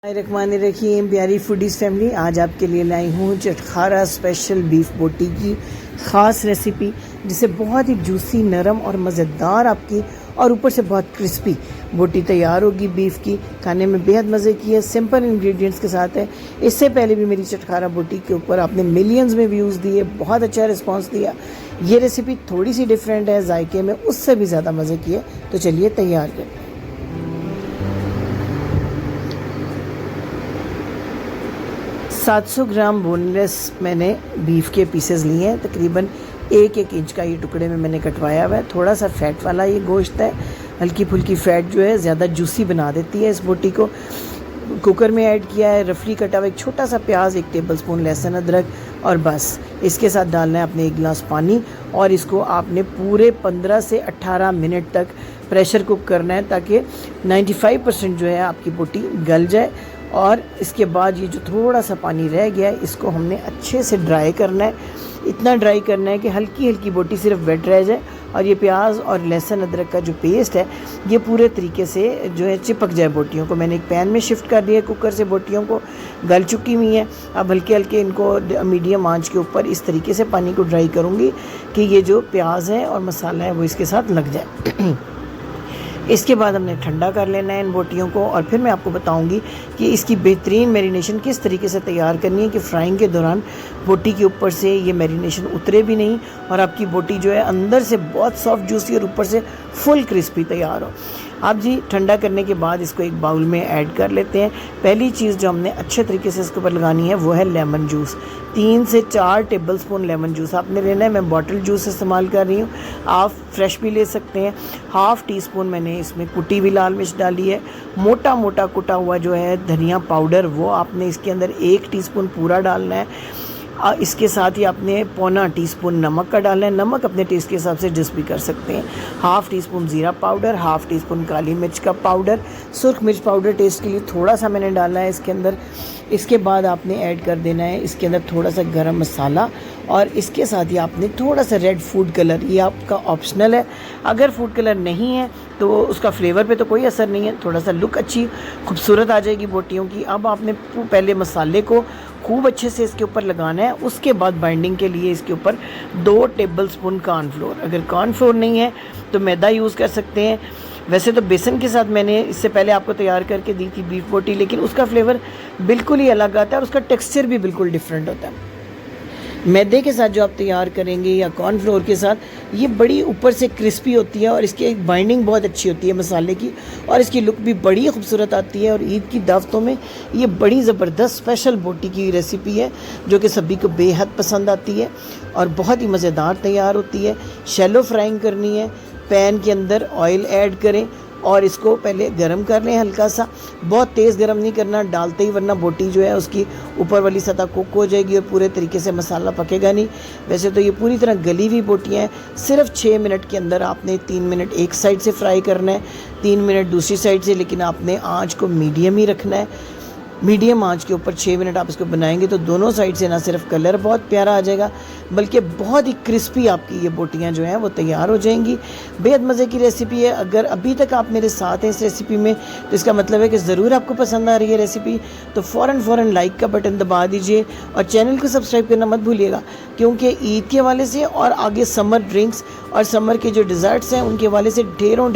रहीम प्यारी foodies family, आज आपके लिए लाई हूँ चटखारा स्पेशल बीफ बोटी की ख़ास रेसिपी, जिसे बहुत ही जूसी, नरम और मज़ेदार आपकी और ऊपर से बहुत क्रिस्पी बोटी तैयार होगी। बीफ की खाने में बेहद मज़े की है, सिंपल इंग्रेडिएंट्स के साथ है। इससे पहले भी मेरी चटखारा बोटी के ऊपर आपने मिलियंस में व्यूज़ दिए, बहुत अच्छा रिस्पॉन्स दिया। ये रेसिपी थोड़ी सी डिफरेंट है, जायके में उससे भी ज़्यादा मज़े की है। तो चलिए तैयार करें। 700 ग्राम बोनलेस मैंने बीफ के पीसेस लिए हैं, तकरीबन 1-1 इंच का ये टुकड़े में मैंने कटवाया हुआ है। थोड़ा सा फ़ैट वाला ये गोश्त है, हल्की फुल्की फ़ैट जो है ज़्यादा जूसी बना देती है इस बोटी को। कुकर में ऐड किया है रफली कटा हुआ एक छोटा सा प्याज, 1 टेबलस्पून लहसुन अदरक, और बस इसके साथ डालना है आपने 1 गिलास पानी, और इसको आपने पूरे 15 से 18 मिनट तक प्रेशर कुक करना है, ताकि 95% जो है आपकी बोटी गल जाए। और इसके बाद ये जो थोड़ा सा पानी रह गया है, इसको हमने अच्छे से ड्राई करना है। इतना ड्राई करना है कि हल्की हल्की बोटी सिर्फ वेट रह जाए, और ये प्याज और लहसुन अदरक का जो पेस्ट है ये पूरे तरीके से जो है चिपक जाए बोटियों को। मैंने एक पैन में शिफ्ट कर दिया कुकर से, बोटियों को गल चुकी हुई हैं। अब हल्के हल्के इनको मीडियम आंच के ऊपर इस तरीके से पानी को ड्राई करूँगी कि ये जो प्याज है और मसाला है वो इसके साथ लग जाए। इसके बाद हमने ठंडा कर लेना है इन बोटियों को, और फिर मैं आपको बताऊंगी कि इसकी बेहतरीन मैरिनेशन किस तरीके से तैयार करनी है कि फ्राइंग के दौरान बोटी के ऊपर से ये मैरिनेशन उतरे भी नहीं, और आपकी बोटी जो है अंदर से बहुत सॉफ्ट जूसी और ऊपर से फुल क्रिस्पी तैयार हो। आप जी ठंडा करने के बाद इसको एक बाउल में ऐड कर लेते हैं। पहली चीज़ जो हमने अच्छे तरीके से इसके ऊपर लगानी है वो है लेमन जूस। 3 से 4 टेबलस्पून लेमन जूस आपने लेना है। मैं बॉटल जूस इस्तेमाल कर रही हूँ, आप फ्रेश भी ले सकते हैं। 1/2 टीस्पून मैंने इसमें कुटी हुई लाल मिर्च डाली है। मोटा मोटा कुटा हुआ जो है धनिया पाउडर वो आपने इसके अंदर 1 टीस्पून पूरा डालना है। इसके साथ ही आपने 1/4 टीस्पून नमक का डालना है। नमक अपने टेस्ट के हिसाब से एडजस्ट भी कर सकते हैं। 1/2 टीस्पून ज़ीरा पाउडर, 1/2 टीस्पून काली मिर्च का पाउडर, सुर्ख मिर्च पाउडर टेस्ट के लिए थोड़ा सा मैंने डाला है इसके अंदर। इसके बाद आपने ऐड कर देना है इसके अंदर थोड़ा सा गरम मसाला, और इसके साथ ही आपने थोड़ा सा रेड फूड कलर, ये आपका ऑप्शनल है। अगर फूड कलर नहीं है तो उसका फ्लेवर पे तो कोई असर नहीं है, थोड़ा सा लुक अच्छी खूबसूरत आ जाएगी बोटियों की। अब आपने पहले मसाले को खूब अच्छे से इसके ऊपर लगाना है। उसके बाद बाइंडिंग के लिए इसके ऊपर 2 टेबलस्पून कॉर्नफ्लोर, अगर कॉर्नफ्लोर नहीं है तो मैदा यूज़ कर सकते हैं। वैसे तो बेसन के साथ मैंने इससे पहले आपको तैयार करके दी थी बीफ बोटी, लेकिन उसका फ्लेवर बिल्कुल ही अलग आता है और उसका टेक्सचर भी बिल्कुल डिफरेंट होता है। मैदे के साथ जो आप तैयार करेंगे या कॉर्नफ्लोर के साथ, ये बड़ी ऊपर से क्रिस्पी होती है और इसकी एक बाइंडिंग बहुत अच्छी होती है मसाले की, और इसकी लुक भी बड़ी खूबसूरत आती है। और ईद की दावतों में ये बड़ी ज़बरदस्त स्पेशल बोटी की रेसिपी है जो कि सभी को बेहद पसंद आती है और बहुत ही मज़ेदार तैयार होती है। शैलो फ्राइंग करनी है, पैन के अंदर ऑयल ऐड करें और इसको पहले गरम कर लें हल्का सा, बहुत तेज़ गरम नहीं करना डालते ही, वरना बोटी जो है उसकी ऊपर वाली सतह कुक हो जाएगी और पूरे तरीके से मसाला पकेगा नहीं। वैसे तो ये पूरी तरह गली हुई बोटियाँ हैं। सिर्फ 6 मिनट के अंदर आपने 3 मिनट एक साइड से फ्राई करना है, 3 मिनट दूसरी साइड से, लेकिन आपने आँच को मीडियम ही रखना है। मीडियम आंच के ऊपर 6 मिनट आप इसको बनाएंगे तो दोनों साइड से ना सिर्फ कलर बहुत प्यारा आ जाएगा, बल्कि बहुत ही क्रिस्पी आपकी ये बोटियां जो हैं वो तैयार हो जाएंगी। बेहद मज़े की रेसिपी है। अगर अभी तक आप मेरे साथ हैं इस रेसिपी में तो इसका मतलब है कि ज़रूर आपको पसंद आ रही है रेसिपी। तो फ़ौरन लाइक का बटन दबा दीजिए और चैनल को सब्सक्राइब करना मत भूलिएगा, क्योंकि ईद के हवाले से और आगे समर ड्रिंक्स और समर के जो डिज़र्ट्स हैं उनके हवाले से ढेरों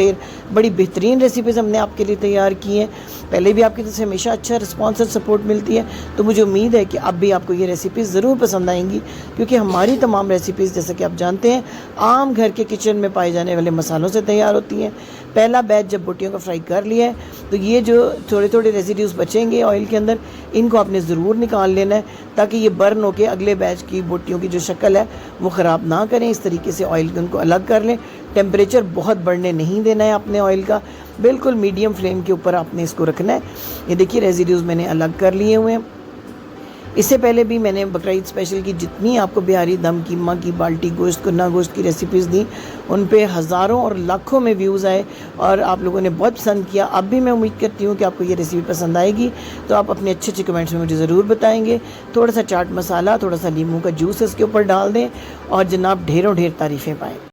बड़ी बेहतरीन रेसिपीज़ हमने आपके लिए तैयार की हैं। पहले भी आपकी तरफ से हमेशा अच्छा रिस्पॉन्स और सपोर्ट मिलती है, तो मुझे उम्मीद है कि अब भी आपको ये रेसिपीज़ ज़रूर पसंद आएंगी, क्योंकि हमारी तमाम रेसिपीज़ जैसा कि आप जानते हैं आम घर के किचन में पाए जाने वाले मसालों से तैयार होती हैं। पहला बैच जब बोटियों को फ्राई कर लिया है तो ये जो थोड़े थोड़े रेसिड्यूज़ बचेंगे ऑयल के अंदर, इनको आपने ज़रूर निकाल लेना है, ताकि ये बर्न होकर अगले बैच की बोटियों की जो शक्ल है वो ख़राब ना करें। इस तरीके से ऑयल को उनको अलग कर लें। टेम्परेचर बहुत बढ़ने नहीं देना है आपने ऑयल का, बिल्कुल मीडियम फ्लेम के ऊपर आपने इसको रखना है। ये देखिए रेसिड्यूज़ मैंने अलग कर लिए हुए हैं। इससे पहले भी मैंने बकरा ईद स्पेशल की जितनी आपको बिहारी दम कीमा की, बाल्टी गोश्त, कुन्ना गोश्त की रेसिपीज़ दी, उन पे हज़ारों और लाखों में व्यूज़ आए और आप लोगों ने बहुत पसंद किया। अब भी मैं उम्मीद करती हूँ कि आपको ये रेसिपी पसंद आएगी, तो आप अपने अच्छे अच्छे कमेंट्स में मुझे ज़रूर बताएंगे। थोड़ा सा चाट मसाला, थोड़ा सा नींबू का जूस इसके ऊपर डाल दें और जनाब ढेरों तारीफ़ें पाएँ।